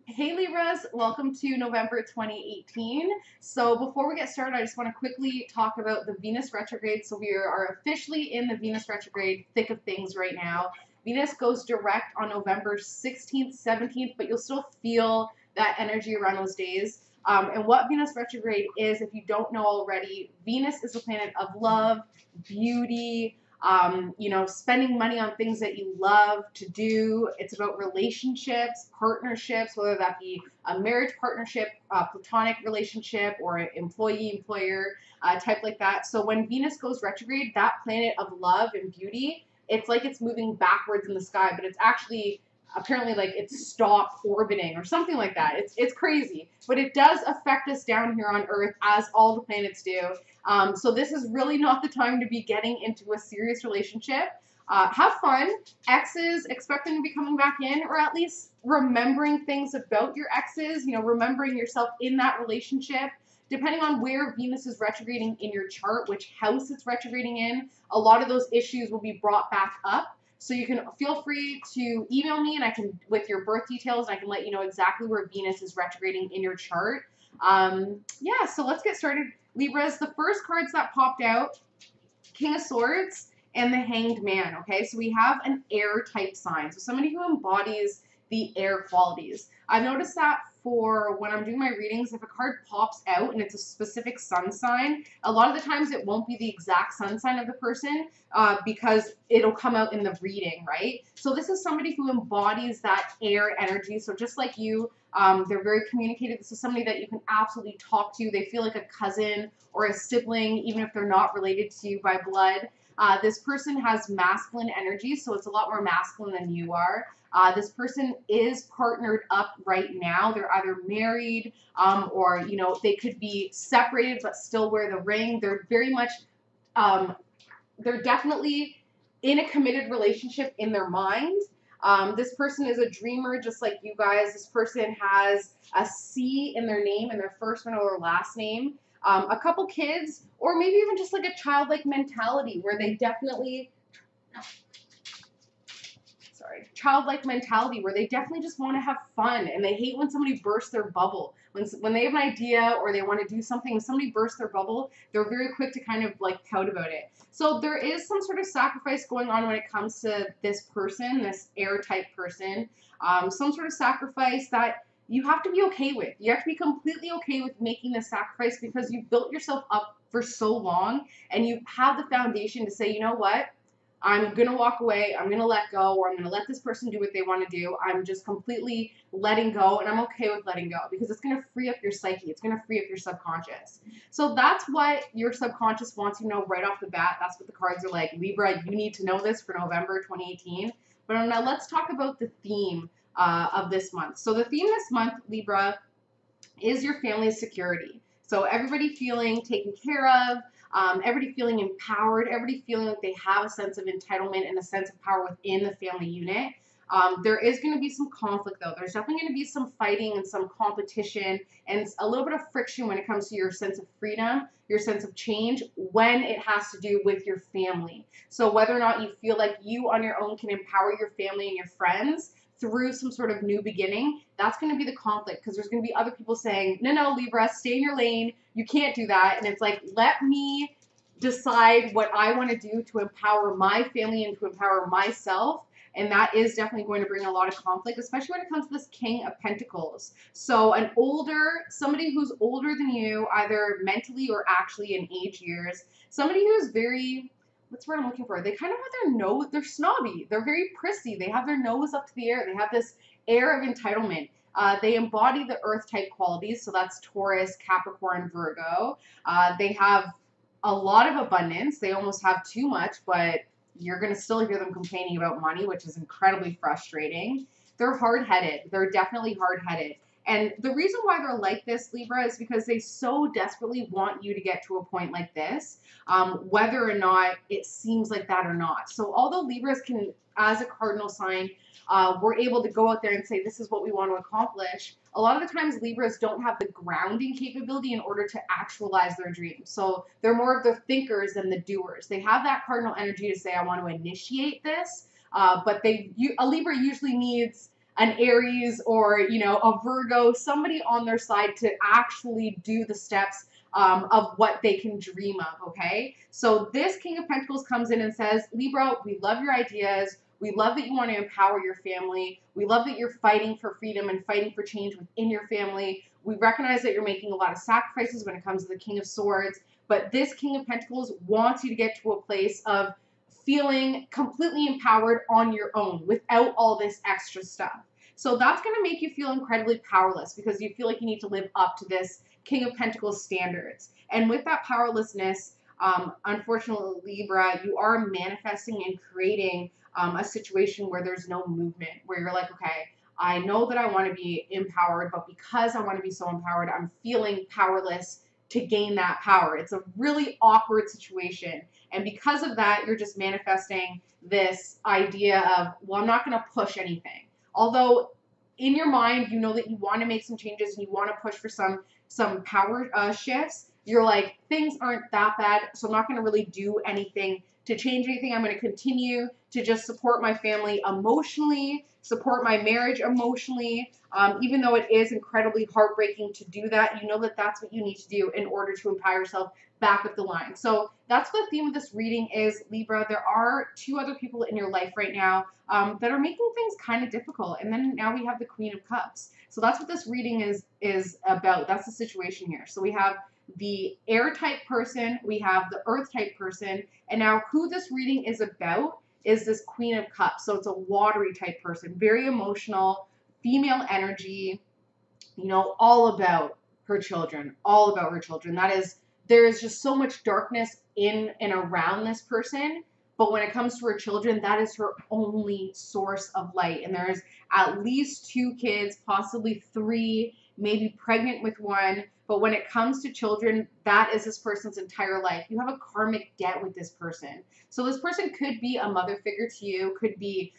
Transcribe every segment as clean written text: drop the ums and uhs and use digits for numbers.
Hey Libras, welcome to November 2018. So before we get started, I just want to quickly talk about the Venus retrograde. So we are officially in the Venus retrograde thick of things right now. Venus goes direct on November 16th, 17th, but you'll still feel that energy around those days. And what Venus retrograde is, if you don't know already, Venus is a planet of love, beauty, spending money on things that you love to do. It's about relationships, partnerships, whether that be a marriage partnership, a platonic relationship, or an employee-employer type like that. So when Venus goes retrograde, that planet of love and beauty, it's like it's moving backwards in the sky, but it's actually apparently like it's stopped orbiting or something like that. It's crazy, but it does affect us down here on Earth as all the planets do. So this is really not the time to be getting into a serious relationship. Have fun. Exes, expect them to be coming back in, or at least remembering things about your exes, remembering yourself in that relationship. Depending on where Venus is retrograding in your chart, which house it's retrograding in, a lot of those issues will be brought back up. So you can feel free to email me and I can, with your birth details, I can let you know exactly where Venus is retrograding in your chart. Yeah, so let's get started. Libras, the first cards that popped out, King of Swords and the Hanged Man, okay? So we have an air type sign. So somebody who embodies the air qualities. I've noticed that for when I'm doing my readings, if a card pops out and it's a specific sun sign, a lot of the times it won't be the exact sun sign of the person because it'll come out in the reading, right? So this is somebody who embodies that air energy. So just like you, they're very communicative. This is somebody that you can absolutely talk to. They feel like a cousin or a sibling, even if they're not related to you by blood. This person has masculine energy, so it's a lot more masculine than you are. This person is partnered up right now. They're either married or, they could be separated but still wear the ring. They're very much, they're definitely in a committed relationship in their mind. This person is a dreamer just like you guys. This person has a C in their name, in their first one or their last name. A couple kids, or maybe even just like a childlike mentality where they definitely, childlike mentality where they definitely just want to have fun and they hate when somebody bursts their bubble. When they have an idea or they want to do something, when somebody bursts their bubble, they're very quick to kind of like pout about it. So there is some sort of sacrifice going on when it comes to this person, this air type person, some sort of sacrifice that you have to be okay with. You have to be completely okay with making this sacrifice because you've built yourself up for so long and you have the foundation to say, you know what? I'm going to walk away, I'm going to let go, or I'm going to let this person do what they want to do. I'm just completely letting go, and I'm okay with letting go because it's going to free up your psyche. It's going to free up your subconscious. So that's what your subconscious wants you to know right off the bat. That's what the cards are like. Libra, you need to know this for November 2018. But now let's talk about the theme of this month. So the theme this month, Libra, is your family's security. So everybody feeling taken care of, everybody feeling empowered, everybody feeling like they have a sense of entitlement and a sense of power within the family unit. There is going to be some conflict, though. There's definitely going to be some fighting and some competition and a little bit of friction when it comes to your sense of freedom, your sense of change, when it has to do with your family. So whether or not you feel like you on your own can empower your family and your friends through some sort of new beginning, that's going to be the conflict because there's going to be other people saying, no, Libra, stay in your lane. You can't do that. And it's like, let me decide what I want to do to empower my family and to empower myself. And that is definitely going to bring a lot of conflict, especially when it comes to this King of Pentacles. So somebody who's older than you, either mentally or actually in age years, somebody who's very, what's the word I'm looking for? They kind of have their nose, they're snobby. They're very prissy. They have their nose up to the air. They have this air of entitlement. They embody the earth type qualities. So that's Taurus, Capricorn, Virgo. They have a lot of abundance. They almost have too much, but you're going to still hear them complaining about money, which is incredibly frustrating. They're hard-headed. They're definitely hard-headed. And the reason why they're like this, Libra, is because they so desperately want you to get to a point like this, whether or not it seems like that or not. So although Libras can, as a cardinal sign, we're able to go out there and say, this is what we want to accomplish. A lot of the times Libras don't have the grounding capability in order to actualize their dreams. So they're more of the thinkers than the doers. They have that cardinal energy to say, I want to initiate this, but a Libra usually needs an Aries or, you know, a Virgo, somebody on their side to actually do the steps of what they can dream of, okay? So this King of Pentacles comes in and says, Libra, we love your ideas. We love that you want to empower your family. We love that you're fighting for freedom and fighting for change within your family. We recognize that you're making a lot of sacrifices when it comes to the King of Swords, but this King of Pentacles wants you to get to a place of feeling completely empowered on your own without all this extra stuff. So that's going to make you feel incredibly powerless because you feel like you need to live up to this King of Pentacles standards. And with that powerlessness, unfortunately, Libra, you are manifesting and creating a situation where there's no movement, where you're like, okay, I know that I want to be empowered, but because I want to be so empowered, I'm feeling powerless to gain that power. It's a really awkward situation. And because of that, you're just manifesting this idea of, well, I'm not going to push anything. Although in your mind, you know that you want to make some changes and you want to push for some power shifts. You're like, things aren't that bad, so I'm not going to really do anything to change anything. I'm going to continue to just support my family emotionally, support my marriage emotionally. Even though it is incredibly heartbreaking to do that, you know that that's what you need to do in order to empower yourself back with the line. So that's what the theme of this reading is, Libra. There are two other people in your life right now that are making things kind of difficult. And then now we have the Queen of Cups. So that's what this reading is about. That's the situation here. So we have the air type person, we have the earth type person, and now who this reading is about is this Queen of Cups. So it's a watery type person, very emotional, female energy, you know, all about her children, all about her children. There is just so much darkness in and around this person, but when it comes to her children, that is her only source of light. And there's at least 2 kids, possibly 3, maybe pregnant with 1. But when it comes to children, that is this person's entire life. You have a karmic debt with this person. So this person could be a mother figure to you, could be,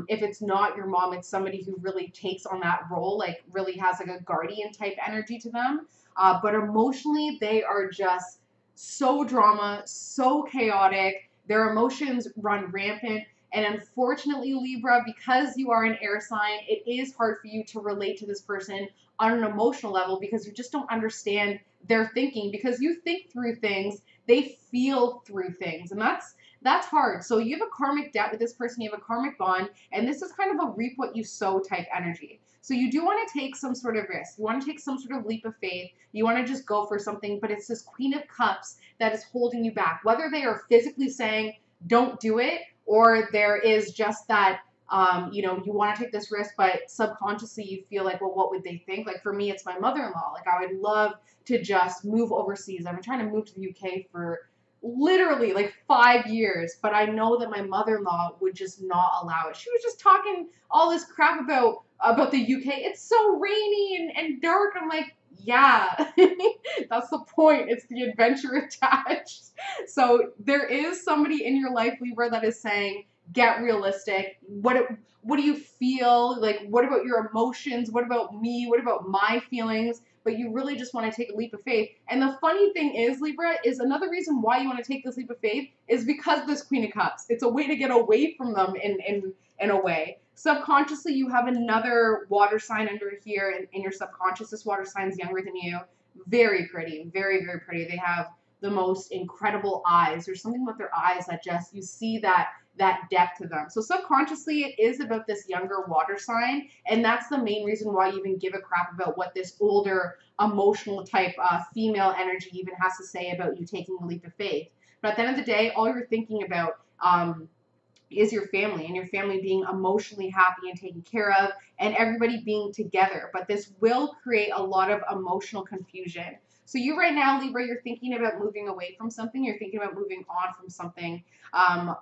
if it's not your mom, it's somebody who really takes on that role, like really has like a guardian type energy to them. But emotionally, they are just so drama, so chaotic. Their emotions run rampant. And unfortunately, Libra, because you are an air sign, it is hard for you to relate to this person on an emotional level because you just don't understand their thinking. Because you think through things, they feel through things. And that's hard. So you have a karmic debt with this person, you have a karmic bond, and this is kind of a reap what you sow type energy. So you do want to take some sort of risk. You want to take some sort of leap of faith. You want to just go for something, but it's this Queen of Cups that is holding you back. Whether they are physically saying, don't do it, or there is just that, you know, you want to take this risk, but subconsciously you feel like, well, what would they think? Like for me, it's my mother-in-law. Like I would love to just move overseas. I've been trying to move to the UK for literally like 5 years, but I know that my mother-in-law would just not allow it. She was just talking all this crap about the UK. It's so rainy and dark. I'm like, yeah, that's the point. It's the adventure attached. So there is somebody in your life, Libra, that is saying, get realistic. What do you feel? Like, what about your emotions? What about me? What about my feelings? But you really just want to take a leap of faith. And the funny thing is, Libra, is another reason why you want to take this leap of faith is because of this Queen of Cups. It's a way to get away from them in a way. Subconsciously, you have another water sign under here in your subconscious. This water sign is younger than you. Very pretty, very, very pretty. They have the most incredible eyes. There's something about their eyes that just, you see that depth to them. So subconsciously, it is about this younger water sign, and that's the main reason why you even give a crap about what this older, emotional type female energy even has to say about you taking a leap of faith. But at the end of the day, all you're thinking about is your family, and your family being emotionally happy and taken care of, and everybody being together. But this will create a lot of emotional confusion. So you right now, Libra, you're thinking about moving away from something. You're thinking about moving on from something.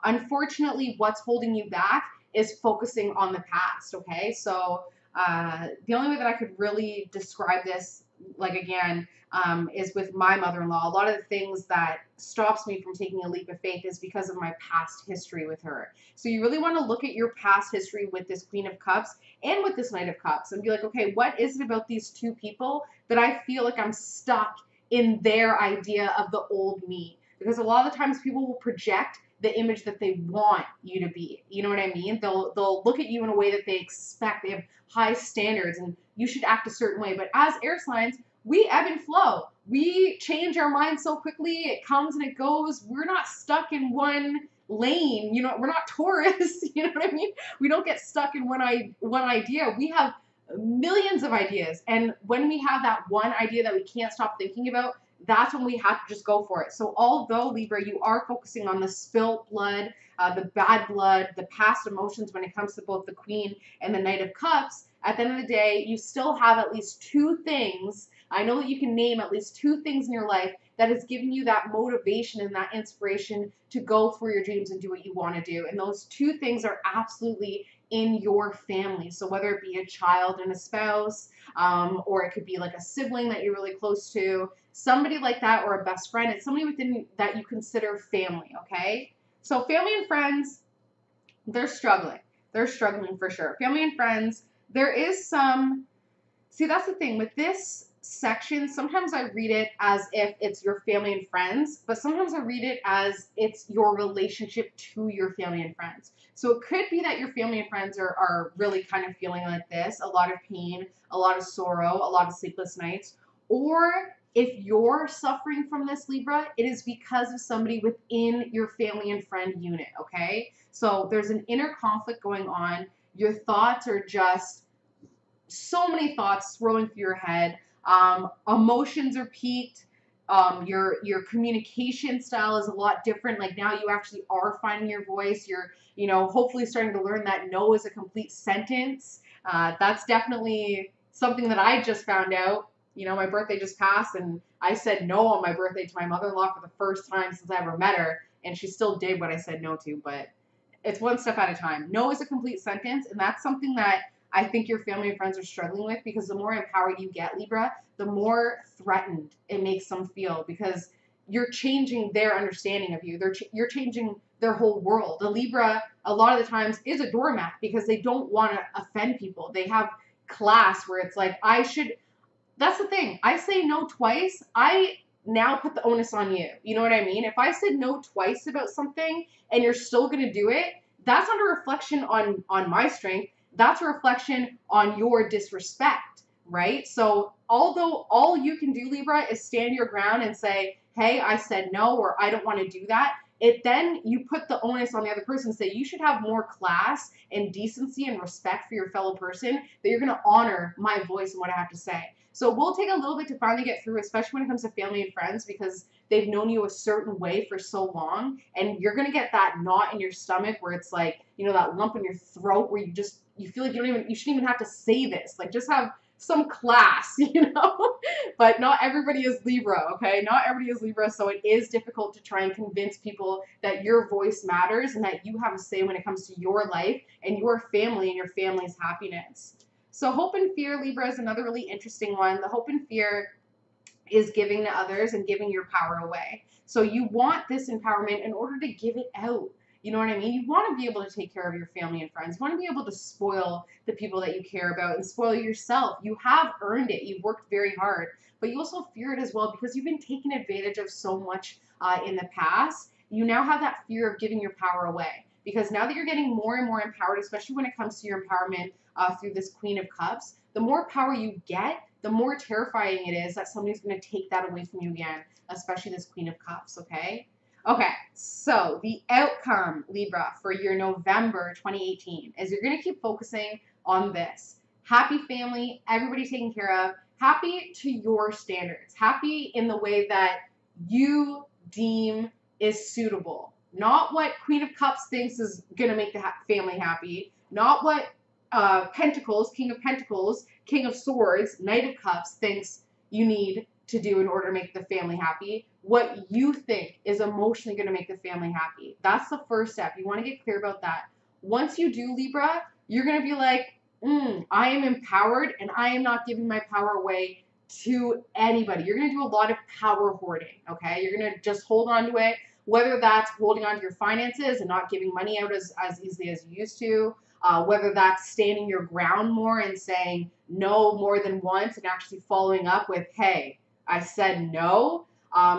Unfortunately, what's holding you back is focusing on the past, okay? So the only way that I could really describe this, like again, is with my mother-in-law. A lot of the things that stops me from taking a leap of faith is because of my past history with her. So you really want to look at your past history with this Queen of Cups and with this Knight of Cups and be like, okay, what is it about these two people that I feel like I'm stuck in their idea of the old me? Because a lot of the times people will project the image that they want you to be. You know what I mean? They'll look at you in a way that they expect. They have high standards, and you should act a certain way. But as air signs, we ebb and flow. We change our minds so quickly. It comes and it goes. We're not stuck in one lane. You know, we're not tourists. You know what I mean? We don't get stuck in one idea. We have millions of ideas. And when we have that one idea that we can't stop thinking about, that's when we have to just go for it. So although, Libra, you are focusing on the spilt blood, the bad blood, the past emotions when it comes to both the Queen and the Knight of Cups, at the end of the day, you still have at least two things. I know that you can name at least two things in your life that has given you that motivation and that inspiration to go for your dreams and do what you want to do. And those two things are absolutely in your family. So whether it be a child and a spouse, or it could be like a sibling that you're really close to, somebody like that, or a best friend, it's somebody within that you consider family, okay? So family and friends, they're struggling. They're struggling for sure. Family and friends, there is some, see, that's the thing with this section. Sometimes I read it as if it's your family and friends, but sometimes I read it as it's your relationship to your family and friends. So it could be that your family and friends are really kind of feeling like this, a lot of pain, a lot of sorrow, a lot of sleepless nights. Or if you're suffering from this, Libra, it is because of somebody within your family and friend unit, okay? So there's an inner conflict going on. Your thoughts are just so many thoughts swirling through your head. Emotions are peaked. Your communication style is a lot different. Like now you actually are finding your voice. You're, you know, hopefully starting to learn that no is a complete sentence. That's definitely something that I just found out. You know, my birthday just passed and I said no on my birthday to my mother-in-law for the first time since I ever met her. And she still did what I said no to, but it's one step at a time. No is a complete sentence. And that's something that I think your family and friends are struggling with, because the more empowered you get, Libra, the more threatened it makes them feel, because you're changing their understanding of you. You're changing their whole world. The Libra, a lot of the times, is a doormat because they don't want to offend people. They have class where it's like, that's the thing. I say no twice. I now put the onus on you. You know what I mean? If I said no twice about something and you're still going to do it, that's not a reflection on my strength. That's a reflection on your disrespect, right? So although all you can do, Libra, is stand your ground and say, hey, I said no, or I don't want to do that, then you put the onus on the other person and say, you should have more class and decency and respect for your fellow person, that you're going to honor my voice and what I have to say. So we'll take a little bit to finally get through, especially when it comes to family and friends, because they've known you a certain way for so long, and you're going to get that knot in your stomach where it's like, you know, that lump in your throat where you feel like you shouldn't even have to say this. Like, just have some class, you know? But not everybody is Libra, okay? Not everybody is Libra, so it is difficult to try and convince people that your voice matters and that you have a say when it comes to your life and your family and your family's happiness. So hope and fear, Libra, is another really interesting one. The hope and fear is giving to others and giving your power away. So you want this empowerment in order to give it out. You know what I mean? You want to be able to take care of your family and friends. You want to be able to spoil the people that you care about and spoil yourself. You have earned it. You've worked very hard. But you also fear it as well because you've been taken advantage of so much in the past. You now have that fear of giving your power away. Because now that you're getting more and more empowered, especially when it comes to your empowerment through this Queen of Cups, the more power you get, the more terrifying it is that somebody's going to take that away from you again, especially this Queen of Cups, okay? Okay, so the outcome, Libra, for your November 2018 is you're going to keep focusing on this. Happy family, everybody taken care of, happy to your standards, happy in the way that you deem is suitable. Not what Queen of Cups thinks is going to make the family happy. Not what Pentacles, King of Pentacles, King of Swords, Knight of Cups thinks you need to do in order to make the family happy. What you think is emotionally going to make the family happy. That's the first step. You want to get clear about that. Once you do, Libra, you're going to be like, I am empowered and I am not giving my power away to anybody. You're going to do a lot of power hoarding, okay? You're going to just hold on to it. Whether that's holding on to your finances and not giving money out as easily as you used to, whether that's standing your ground more and saying no more than once and actually following up with, hey, I said no.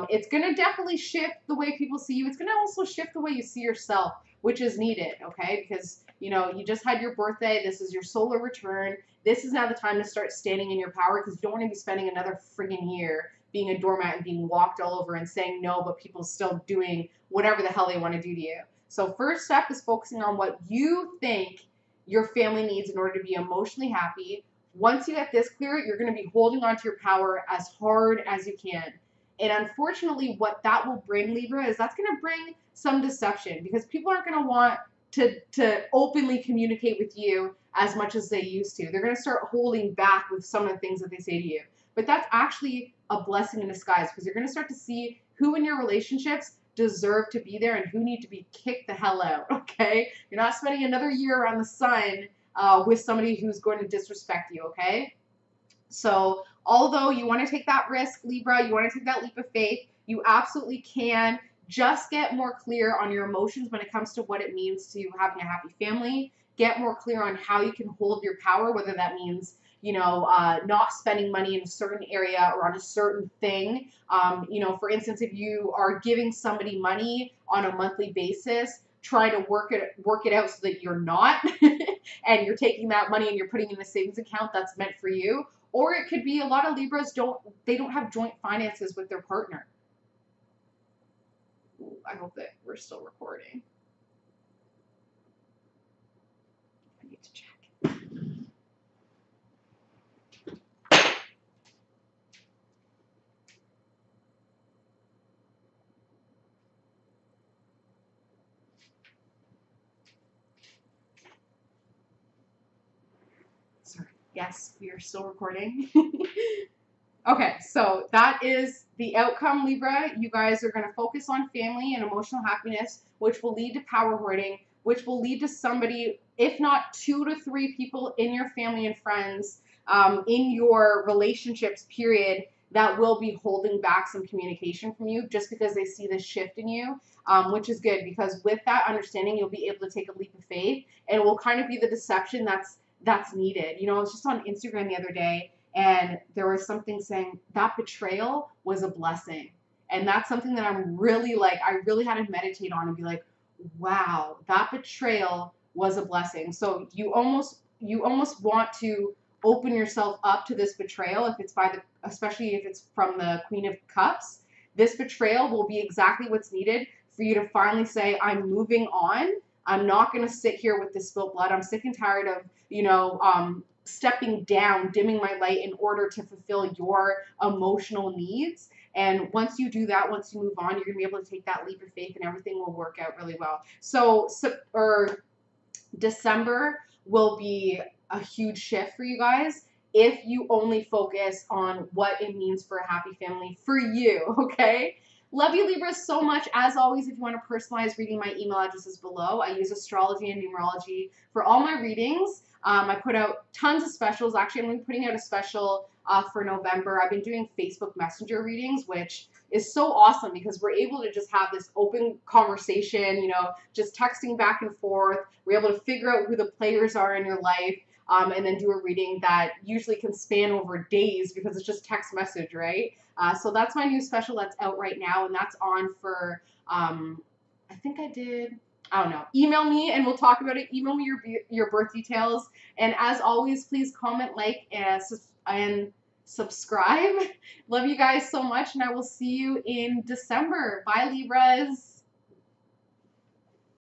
It's going to definitely shift the way people see you. It's going to also shift the way you see yourself, which is needed, okay? Because, you know, you just had your birthday. This is your solar return. This is now the time to start standing in your power, because you don't want to be spending another friggin' year being a doormat and being walked all over and saying no, but people still doing whatever the hell they want to do to you. So first step is focusing on what you think your family needs in order to be emotionally happy. Once you get this clear, you're going to be holding on to your power as hard as you can. And unfortunately, what that will bring, Libra, is that's going to bring some deception, because people aren't going to want to openly communicate with you as much as they used to. They're going to start holding back with some of the things that they say to you. But that's actually a blessing in disguise, because you're going to start to see who in your relationships deserve to be there and who need to be kicked the hell out, okay? You're not spending another year around the sun with somebody who's going to disrespect you, okay? So although you want to take that risk, Libra, you want to take that leap of faith, you absolutely can. Just get more clear on your emotions when it comes to what it means to having a happy family. Get more clear on how you can hold your power, whether that means, you know, not spending money in a certain area or on a certain thing. You know, for instance, if you are giving somebody money on a monthly basis, try to work it out so that you're not, and you're taking that money and you're putting in a savings account that's meant for you. Or it could be a lot of Libras don't have joint finances with their partner. Ooh, I hope that we're still recording. I need to check. Sorry. Yes, we are still recording. Okay, so that is the outcome, Libra. You guys are going to focus on family and emotional happiness, which will lead to power hoarding, which will lead to somebody, if not 2 to 3 people in your family and friends, in your relationships, period, that will be holding back some communication from you just because they see this shift in you, which is good, because with that understanding, you'll be able to take a leap of faith, and it will kind of be the deception that's needed. You know, I was just on Instagram the other day, and there was something saying that betrayal was a blessing. And that's something that I'm really like, I really had to meditate on and be like, wow, that betrayal was a blessing. So you almost want to open yourself up to this betrayal if it's especially if it's from the Queen of Cups. This betrayal will be exactly what's needed for you to finally say, I'm moving on. I'm not going to sit here with this spilt blood. I'm sick and tired of, you know, stepping down, dimming my light in order to fulfill your emotional needs. And once you do that, once you move on, you're going to be able to take that leap of faith and everything will work out really well. So December will be a huge shift for you guys if you only focus on what it means for a happy family for you, okay? Love you, Libra, so much. As always, if you want to personalize reading, my email address is below. I use astrology and numerology for all my readings. I put out tons of specials. Actually, I'm going to be putting out a special for November. I've been doing Facebook Messenger readings, which is so awesome because we're able to just have this open conversation, you know, just texting back and forth. We're able to figure out who the players are in your life, and then do a reading that usually can span over days because it's just text message, right? So that's my new special that's out right now, and that's on for, I think I don't know. Email me and we'll talk about it. Email me your birth details. And as always, please comment, like, and subscribe. Love you guys so much, and I will see you in December. Bye, Libras.